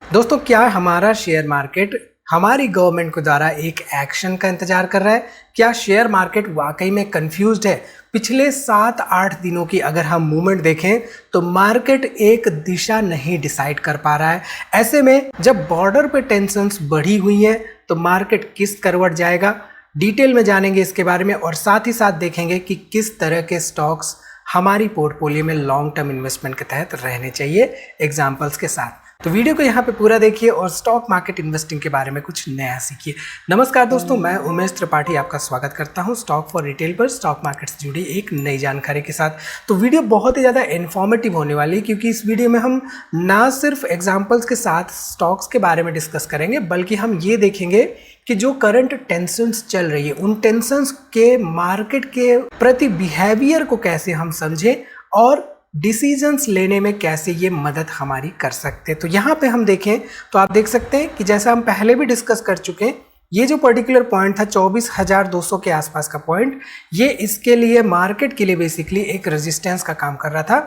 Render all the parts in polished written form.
दोस्तों, क्या हमारा शेयर मार्केट हमारी गवर्नमेंट के द्वारा एक एक्शन का इंतजार कर रहा है? क्या शेयर मार्केट वाकई में कंफ्यूज्ड है? पिछले 7-8 दिनों की अगर हम मूवमेंट देखें तो मार्केट एक दिशा नहीं डिसाइड कर पा रहा है। ऐसे में जब बॉर्डर पे टेंशन्स बढ़ी हुई हैं तो मार्केट किस करवट जाएगा, डिटेल में जानेंगे इसके बारे में और साथ ही साथ देखेंगे कि किस तरह के स्टॉक्स हमारी पोर्टफोलियो में लॉन्ग टर्म इन्वेस्टमेंट के तहत रहने चाहिए एग्जाम्पल्स के साथ। तो वीडियो को यहाँ पे पूरा देखिए और स्टॉक मार्केट इन्वेस्टिंग के बारे में कुछ नया सीखिए। नमस्कार दोस्तों, मैं उमेश त्रिपाठी आपका स्वागत करता हूँ स्टॉक फॉर रिटेल पर स्टॉक मार्केट से जुड़ी एक नई जानकारी के साथ। तो वीडियो बहुत ही ज़्यादा इन्फॉर्मेटिव होने वाली है क्योंकि इस वीडियो में हम ना सिर्फ एग्जाम्पल्स के साथ स्टॉक्स के बारे में डिस्कस करेंगे बल्कि हम ये देखेंगे कि जो करंट टेंशन्स चल रही है उन टेंशन्स के मार्केट के प्रति बिहेवियर को कैसे हम समझें और डिसीजंस लेने में कैसे ये मदद हमारी कर सकते हैं। तो यहाँ पे हम देखें तो आप देख सकते हैं कि जैसा हम पहले भी डिस्कस कर चुके हैं, ये जो पर्टिकुलर पॉइंट था 24,200 के आसपास का पॉइंट, ये इसके लिए मार्केट के लिए बेसिकली एक रेजिस्टेंस का काम कर रहा था।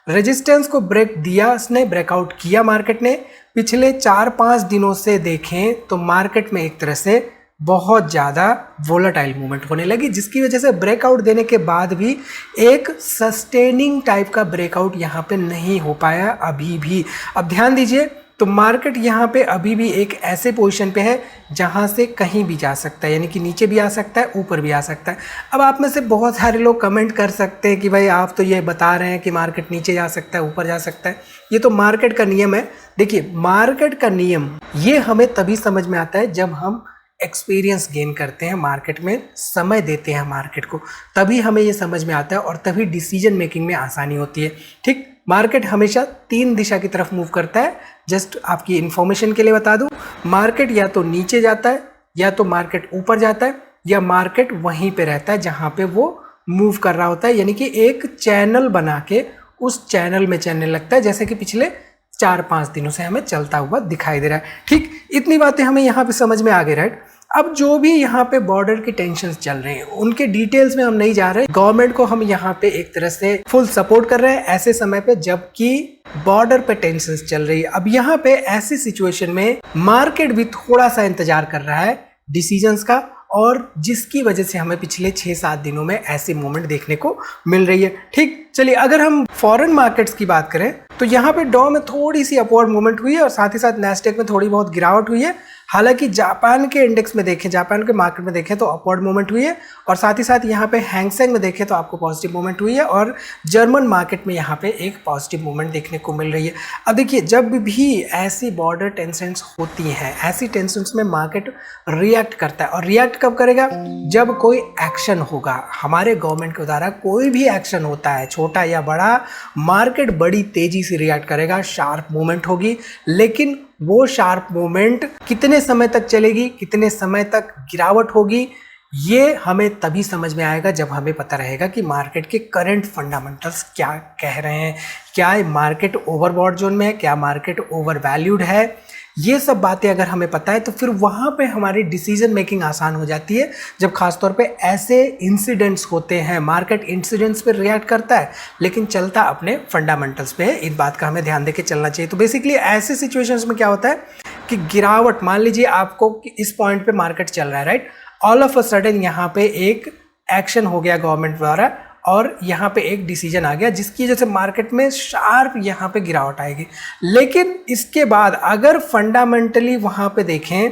रेजिस्टेंस को ब्रेक दिया, इसने ब्रेकआउट किया मार्केट ने। पिछले 4-5 दिनों से देखें तो मार्केट में एक तरह से बहुत ज़्यादा वोलेटाइल मूवमेंट होने लगी, जिसकी वजह से ब्रेकआउट देने के बाद भी एक सस्टेनिंग टाइप का ब्रेकआउट यहाँ पे नहीं हो पाया अभी भी। अब ध्यान दीजिए तो मार्केट यहाँ पे अभी भी एक ऐसे पोजीशन पे है जहाँ से कहीं भी जा सकता है, यानी कि नीचे भी आ सकता है, ऊपर भी आ सकता है। अब आप में से बहुत सारे लोग कमेंट कर सकते हैं कि भाई आप तो ये बता रहे हैं कि मार्केट नीचे जा सकता है, ऊपर जा सकता है। ये तो मार्केट का नियम है। देखिए, मार्केट का नियम ये हमें तभी समझ में आता है जब हम एक्सपीरियंस गेन करते हैं, मार्केट में समय देते हैं मार्केट को, तभी हमें ये समझ में आता है और तभी डिसीजन मेकिंग में आसानी होती है। ठीक, मार्केट हमेशा 3 दिशा की तरफ मूव करता है। जस्ट आपकी इंफॉर्मेशन के लिए बता दूं, मार्केट या तो नीचे जाता है, या तो मार्केट ऊपर जाता है, या मार्केट वहीं पे रहता है जहां पे वो मूव कर रहा होता है, यानी कि एक चैनल बना के उस चैनल में चलने लगता है, जैसे कि पिछले 4-5 दिनों से हमें चलता हुआ दिखाई दे रहा है। ठीक, इतनी बातें हमें यहाँ पे समझ में आ गई, राइट। अब जो भी यहाँ पे बॉर्डर की टेंशन्स चल रहे हैं उनके डिटेल्स में हम नहीं जा रहे। गवर्नमेंट को हम यहाँ पे एक तरह से फुल सपोर्ट कर रहे हैं ऐसे समय पे जबकि बॉर्डर पे टेंशन्स चल रही है। अब यहाँ पे ऐसी सिचुएशन में मार्केट भी थोड़ा सा इंतजार कर रहा है डिसीजंस का, और जिसकी वजह से हमें पिछले 6-7 दिनों में ऐसी मूवमेंट देखने को मिल रही है। ठीक, चलिए अगर हम फॉरेन मार्केट्स की बात करें तो यहाँ पे डॉ में थोड़ी सी अपवर्ड मूवमेंट हुई है और साथ ही साथ नैस्डैक में थोड़ी बहुत गिरावट हुई है। हालांकि जापान के इंडेक्स में देखें, जापान के मार्केट में देखें तो अपवर्ड मूवमेंट हुई है और साथ ही साथ यहाँ पे हैंगसेंग में देखें तो आपको पॉजिटिव मूवमेंट हुई है और जर्मन मार्केट में यहाँ पे एक पॉजिटिव मूवमेंट देखने को मिल रही है। अब देखिए, जब भी ऐसी बॉर्डर टेंशन्स होती हैं, ऐसी टेंशन्स में मार्केट रिएक्ट करता है। और रिएक्ट कब करेगा? जब कोई एक्शन होगा, हमारे गवर्नमेंट के द्वारा कोई भी एक्शन होता है छोटा या बड़ा, मार्केट बड़ी तेजी से रिएक्ट करेगा, शार्प मूवमेंट होगी। लेकिन वो शार्प मूवमेंट कितने समय तक चलेगी, कितने समय तक गिरावट होगी, ये हमें तभी समझ में आएगा जब हमें पता रहेगा कि मार्केट के करंट फंडामेंटल्स क्या कह रहे हैं। क्या मार्केट ओवरबॉट जोन में है, क्या मार्केट ओवर वैल्यूड है, ये सब बातें अगर हमें पता है तो फिर वहाँ पे हमारी डिसीजन मेकिंग आसान हो जाती है। जब खासतौर पे ऐसे इंसिडेंट्स होते हैं, मार्केट इंसिडेंट्स पे रिएक्ट करता है लेकिन चलता अपने फंडामेंटल्स पे है, इन बात का हमें ध्यान देके चलना चाहिए। तो बेसिकली ऐसे सिचुएशंस में क्या होता है कि गिरावट, मान लीजिए आपको इस पॉइंट पे मार्केट चल रहा है, right, all of a sudden यहाँ पे एक एक्शन हो गया गवर्नमेंट द्वारा और यहाँ पे एक डिसीजन आ गया जिसकी वजह से मार्केट में शार्प यहाँ पे गिरावट आएगी। लेकिन इसके बाद अगर फंडामेंटली वहाँ पे देखें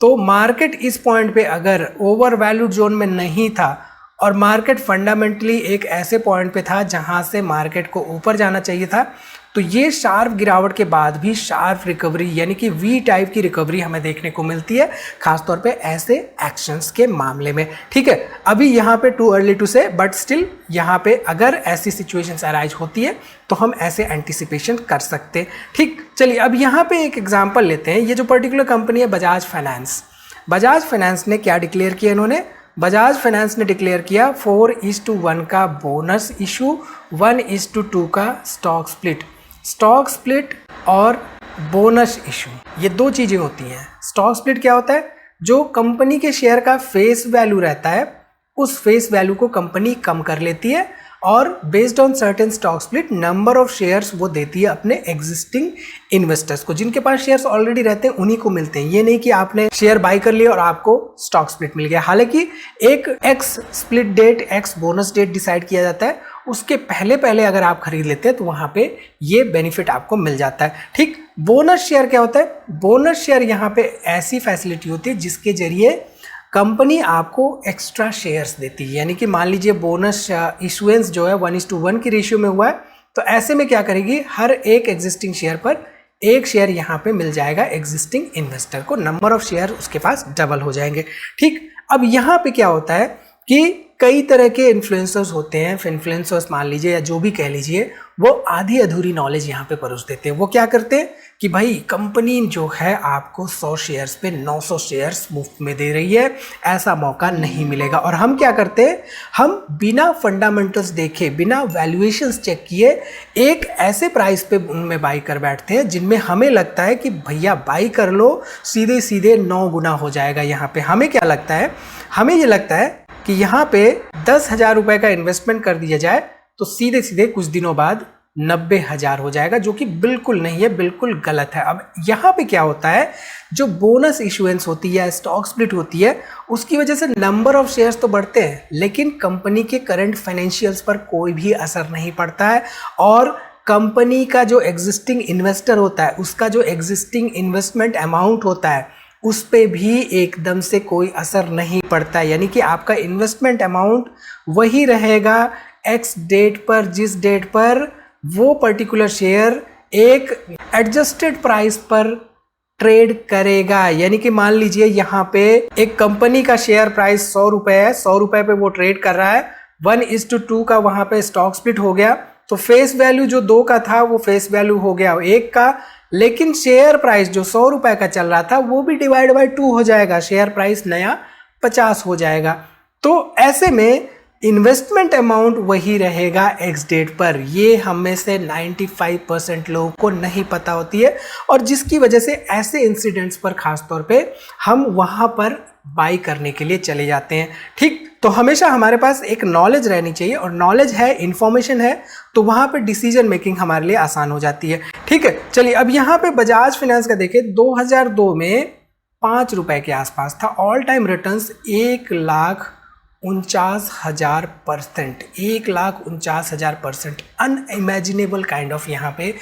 तो मार्केट इस पॉइंट पे अगर ओवर वैल्यूड जोन में नहीं था और मार्केट फंडामेंटली एक ऐसे पॉइंट पे था जहाँ से मार्केट को ऊपर जाना चाहिए था, तो ये शार्प गिरावट के बाद भी शार्प रिकवरी यानी कि वी टाइप की रिकवरी हमें देखने को मिलती है, खासतौर पे ऐसे एक्शंस के मामले में। ठीक है, अभी यहाँ पे टू अर्ली टू से, बट स्टिल यहाँ पे अगर ऐसी सिचुएशंस अराइज होती है तो हम ऐसे एंटिसिपेशन कर सकते हैं। ठीक, चलिए अब यहाँ पे एक एग्जाम्पल लेते हैं। ये जो पर्टिकुलर कंपनी है बजाज फाइनेंस, बजाज फाइनेंस ने क्या डिक्लेयर किया? इन्होंने बजाज फाइनेंस ने डिक्लेयर किया 4:1 का बोनस इशू, 1:2 का स्टॉक स्प्लिट। स्टॉक स्प्लिट और बोनस इशू, ये 2 चीज़ें होती हैं। स्टॉक स्प्लिट क्या होता है? जो कंपनी के शेयर का फेस वैल्यू रहता है उस फेस वैल्यू को कंपनी कम कर लेती है और based on certain stock split number of shares वो देती है अपने एग्जिस्टिंग इन्वेस्टर्स को। जिनके पास शेयर्स ऑलरेडी रहते हैं उन्हीं को मिलते हैं। ये नहीं कि आपने शेयर बाय कर लिया और आपको स्टॉक स्प्लिट मिल गया। हालांकि एक ex split date, ex bonus date decide किया जाता है, उसके पहले पहले अगर आप खरीद लेते हैं तो वहां पे ये बेनिफिट आपको मिल जाता है। ठीक, बोनस शेयर क्या होता है? बोनस शेयर यहाँ पे ऐसी फैसिलिटी होती है जिसके जरिए कंपनी आपको एक्स्ट्रा शेयर्स देती है। यानी कि मान लीजिए बोनस इशुएंस जो है 1:1 की रेशियो में हुआ है, तो ऐसे में क्या करेगी, हर एक एग्जिस्टिंग शेयर पर एक शेयर यहाँ पे मिल जाएगा एग्जिस्टिंग इन्वेस्टर को, नंबर ऑफ शेयर उसके पास डबल हो जाएंगे। ठीक, अब यहाँ पे क्या होता है कि कई तरह के इन्फ्लुएंसर्स होते हैं, इन्फ्लुएंसर्स मान लीजिए या जो भी कह लीजिए, वो आधी अधूरी नॉलेज यहाँ पे परोस देते हैं। वो क्या करते हैं कि भाई कंपनी जो है आपको 100 शेयर्स पे 900 शेयर्स मुफ्त में दे रही है, ऐसा मौका नहीं मिलेगा। और हम क्या करते हैं, हम बिना फंडामेंटल्स देखे, बिना वैल्यूएशंस चेक किए एक ऐसे प्राइस पे उनमें बाई कर बैठते हैं जिनमें हमें लगता है कि भैया बाई कर लो, सीधे सीधे 9 गुना हो जाएगा। यहाँ पे हमें क्या लगता है, हमें ये लगता है कि यहाँ पे 10,000 रुपए का इन्वेस्टमेंट कर दिया जाए तो सीधे सीधे कुछ दिनों बाद 90,000 हो जाएगा, जो कि बिल्कुल नहीं है, बिल्कुल गलत है। अब यहाँ पे क्या होता है, जो बोनस इशुएंस होती है, स्टॉक स्प्लिट होती है, उसकी वजह से नंबर ऑफ शेयर्स तो बढ़ते हैं, लेकिन कंपनी के करंट फाइनेंशियल्स पर कोई भी असर नहीं पड़ता है। और कंपनी का जो एग्जिस्टिंग इन्वेस्टर होता है, उसका जो एग्जिस्टिंग इन्वेस्टमेंट अमाउंट होता है, उस पे भी एकदम से कोई असर नहीं पड़ता है। यानी कि आपका इन्वेस्टमेंट अमाउंट वही रहेगा एक्स डेट पर, जिस डेट पर वो पर्टिकुलर शेयर एक एडजस्टेड प्राइस पर ट्रेड करेगा। यानी कि मान लीजिए यहाँ पे एक कंपनी का शेयर प्राइस 100 रुपए है, 100 रुपए पे वो ट्रेड कर रहा है, 1:2 का वहां पे स्टॉक स्प्लिट हो गया, तो फेस वैल्यू जो 2 का था वो फेस वैल्यू हो गया 1 का, लेकिन शेयर प्राइस जो 100 रुपए का चल रहा था वो भी डिवाइड बाय 2 हो जाएगा, शेयर प्राइस नया 50 हो जाएगा। तो ऐसे में इन्वेस्टमेंट अमाउंट वही रहेगा एक्स डेट पर। ये हम में से 95% लोगों को नहीं पता होती है, और जिसकी वजह से ऐसे इंसिडेंट्स पर खासतौर पे हम वहां पर बाई करने के लिए चले जाते हैं। ठीक, तो हमेशा हमारे पास एक नॉलेज रहनी चाहिए, और नॉलेज है, इंफॉर्मेशन है, तो वहां पे डिसीजन मेकिंग हमारे लिए आसान हो जाती है। ठीक है, चलिए अब यहाँ पे बजाज फाइनेंस का देखिए, 2002 में 5 रुपए के आसपास था। All time returns 1,49,000%, 1,49,000%, unimaginable kind of यहाँ पे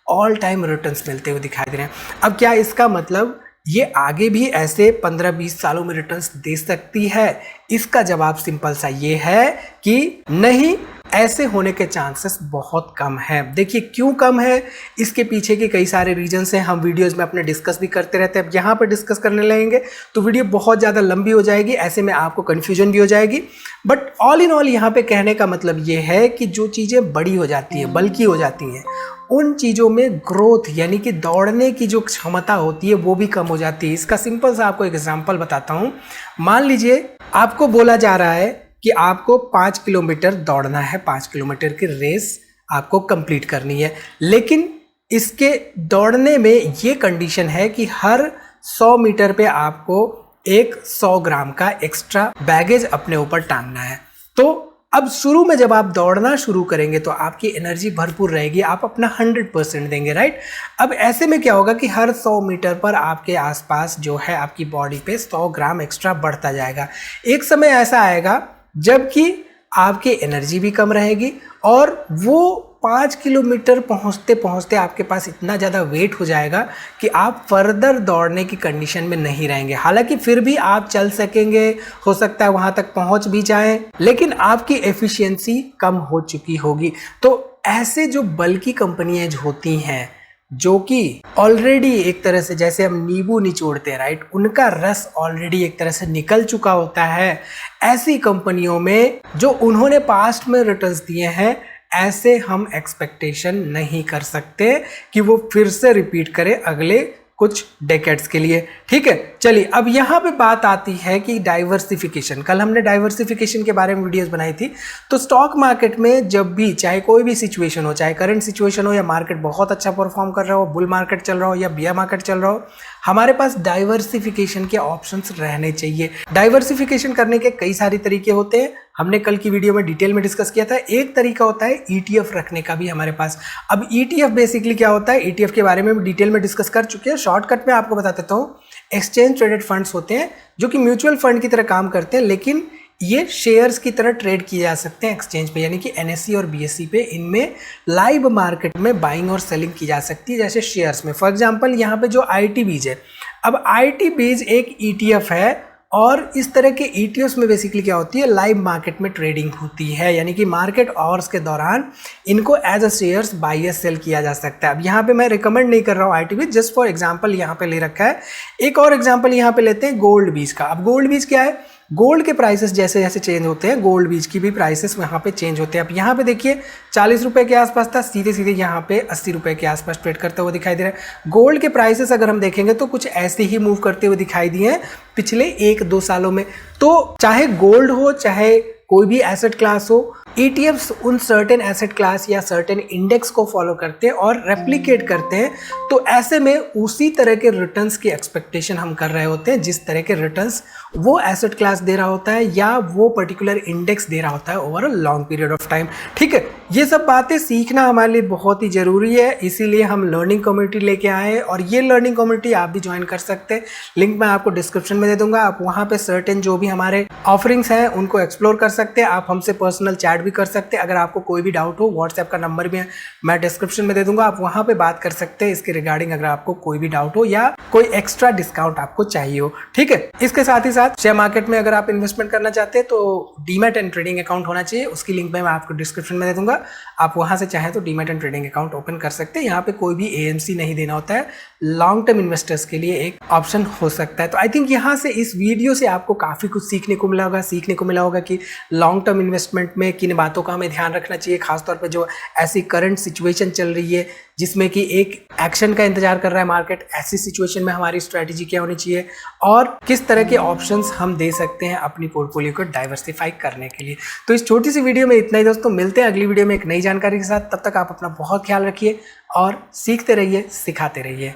ऑल टाइम रिटर्न्स मिलते हुए दिखाई दे रहे हैं। अब क्या इसका मतलब ये आगे भी ऐसे 15-20 सालों में रिटर्न्स दे सकती है? इसका जवाब सिंपल सा ये है कि नहीं, ऐसे होने के चांसेस बहुत कम है। देखिए क्यों कम है, इसके पीछे के कई सारे रीजंस हैं, हम वीडियोस में अपने डिस्कस भी करते रहते हैं। अब यहाँ पर डिस्कस करने लगेंगे तो वीडियो बहुत ज़्यादा लंबी हो जाएगी, ऐसे में आपको कन्फ्यूजन भी हो जाएगी। बट ऑल इन ऑल यहाँ पे कहने का मतलब ये है कि जो चीज़ें बड़ी हो जाती हैं, बल्कि हो जाती हैं, उन चीज़ों में ग्रोथ यानी कि दौड़ने की जो क्षमता होती है वो भी कम हो जाती है। इसका सिंपल सा आपको एग्जांपल बताता हूँ। मान लीजिए आपको बोला जा रहा है कि आपको 5 किलोमीटर दौड़ना है, 5 किलोमीटर की रेस आपको कंप्लीट करनी है, लेकिन इसके दौड़ने में ये कंडीशन है कि हर 100 मीटर पे आपको एक 100 ग्राम का एक्स्ट्रा बैगेज अपने ऊपर टांगना है। तो अब शुरू में जब आप दौड़ना शुरू करेंगे तो आपकी एनर्जी भरपूर रहेगी, आप अपना 100% देंगे, राइट। अब ऐसे में क्या होगा कि हर 100 मीटर पर आपके आसपास जो है आपकी बॉडी पे 100 ग्राम एक्स्ट्रा बढ़ता जाएगा। एक समय ऐसा आएगा जबकि आपकी एनर्जी भी कम रहेगी और वो 5 किलोमीटर पहुंचते पहुंचते आपके पास इतना ज़्यादा वेट हो जाएगा कि आप फर्दर दौड़ने की कंडीशन में नहीं रहेंगे। हालांकि फिर भी आप चल सकेंगे, हो सकता है वहां तक पहुंच भी जाएं, लेकिन आपकी एफिशिएंसी कम हो चुकी होगी। तो ऐसे जो बल्कि कंपनियां होती हैं जो कि ऑलरेडी एक तरह से जैसे हम नींबू निचोड़ते हैं, राइट, उनका रस ऑलरेडी एक तरह से निकल चुका होता है, ऐसी कंपनियों में जो उन्होंने पास्ट में रिटर्न्स दिए हैं, ऐसे हम एक्सपेक्टेशन नहीं कर सकते कि वो फिर से रिपीट करे अगले कुछ डेकेड्स के लिए। ठीक है, चलिए अब यहाँ पे बात आती है कि डाइवर्सिफिकेशन। कल हमने डाइवर्सिफिकेशन के बारे में वीडियोस बनाई थी। तो स्टॉक मार्केट में जब भी चाहे कोई भी सिचुएशन हो, चाहे करंट सिचुएशन हो या मार्केट बहुत अच्छा परफॉर्म कर रहा हो, बुल मार्केट चल रहा हो या बियर मार्केट चल रहा हो, हमारे पास डाइवर्सिफिकेशन के ऑप्शंस रहने चाहिए। डाइवर्सिफिकेशन करने के कई सारे तरीके होते हैं, हमने कल की वीडियो में डिटेल में डिस्कस किया था। एक तरीका होता है ETF रखने का भी हमारे पास। अब ETF बेसिकली क्या होता है, ETF के बारे में भी डिटेल में डिस्कस कर चुके हैं। शॉर्टकट में आपको बता देता हूँ। एक्सचेंज ट्रेडेड फंड्स होते हैं जो कि म्यूचुअल फंड की तरह काम करते हैं, लेकिन ये शेयर्स की तरह ट्रेड किए जा सकते हैं एक्सचेंज पे, यानी कि NSE और BSE पे। इनमें लाइव मार्केट में बाइंग और सेलिंग की जा सकती है, जैसे शेयर्स में। फॉर एग्जांपल यहाँ पे जो IT बीज है, अब IT बीज एक ETF है और इस तरह के ETFs में बेसिकली क्या होती है, लाइव मार्केट में ट्रेडिंग होती है, यानी कि मार्केट आवर्स के दौरान इनको एज अ शेयर्स बाई या सेल किया जा सकता है। अब यहाँ पे मैं रिकमेंड नहीं कर रहा हूँ IT बीज, जस्ट फॉर एग्जांपल यहाँ पे ले रखा है। एक और एग्जांपल यहाँ पे लेते हैं गोल्ड बीज का। अब गोल्ड बीज क्या है, गोल्ड के प्राइसेस जैसे जैसे चेंज होते हैं, गोल्ड बीज की भी प्राइसेस वहाँ पे चेंज होते हैं। अब यहाँ पे देखिए 40 रुपए के आसपास था, सीधे सीधे यहाँ पे 80 रुपए के आसपास ट्रेड करता हुआ दिखाई दे रहा है। गोल्ड के प्राइसेस अगर हम देखेंगे तो कुछ ऐसे ही मूव करते हुए दिखाई दिए हैं पिछले 1-2 सालों में। तो चाहे गोल्ड हो, चाहे कोई भी एसेट क्लास हो, ETFs उन सर्टेन एसेट क्लास या सर्टेन इंडेक्स को फॉलो करते हैं और रेप्लिकेट करते हैं। तो ऐसे में उसी तरह के रिटर्न्स की एक्सपेक्टेशन हम कर रहे होते हैं जिस तरह के रिटर्न्स वो एसेट क्लास दे रहा होता है या वो पर्टिकुलर इंडेक्स दे रहा होता है over a long period of time. ठीक है, ये सब बातें सीखना हमारे लिए बहुत ही जरूरी है, इसीलिए हम लर्निंग कम्युनिटी लेके आए हैं। और ये लर्निंग कम्युनिटी आप भी ज्वाइन कर सकते हैं, लिंक मैं आपको डिस्क्रिप्शन में दे दूंगा। आप वहाँ पे सर्टेन जो भी हमारे ऑफरिंग्स हैं उनको एक्सप्लोर कर सकते हैं। आप हमसे पर्सनल चैट भी कर सकते हैं। अगर आपको कोई भी डाउट हो, व्हाट्सएप का नंबर भी मैं डिस्क्रिप्शन में दे दूंगा, आप वहाँ पे बात कर सकते हैं इसके रिगार्डिंग, अगर आपको कोई भी डाउट हो या कोई एक्स्ट्रा डिस्काउंट आपको चाहिए हो। ठीक है, इसके साथ ही साथ शेयर मार्केट में अगर आप इन्वेस्टमेंट करना चाहते हैं तो डीमैट एंड ट्रेडिंग अकाउंट होना चाहिए, उसकी लिंक मैं आपको डिस्क्रिप्शन में दे दूंगा। आप वहाँ से चाहें तो demat and trading account open कर सकते हैं। यहाँ पे कोई भी AMC नहीं देना होता है, लॉन्ग टर्म इन्वेस्टर्स के लिए एक ऑप्शन हो सकता है। तो आई थिंक यहाँ से इस वीडियो से आपको काफ़ी कुछ सीखने को मिला होगा कि लॉन्ग टर्म इन्वेस्टमेंट में किन बातों का हमें ध्यान रखना चाहिए, खासतौर पे जो ऐसी करंट सिचुएशन चल रही है जिसमें कि एक एक्शन का इंतजार कर रहा है मार्केट, ऐसी सिचुएशन में हमारी स्ट्रैटेजी क्या होनी चाहिए और किस तरह के ऑप्शंस हम दे सकते हैं अपनी पोर्टफोलियो को डाइवर्सिफाई करने के लिए। तो इस छोटी सी वीडियो में इतना ही दोस्तों, मिलते हैं अगली वीडियो में एक नई जानकारी के साथ। तब तक आप अपना बहुत ख्याल रखिए और सीखते रहिए, सिखाते रहिए।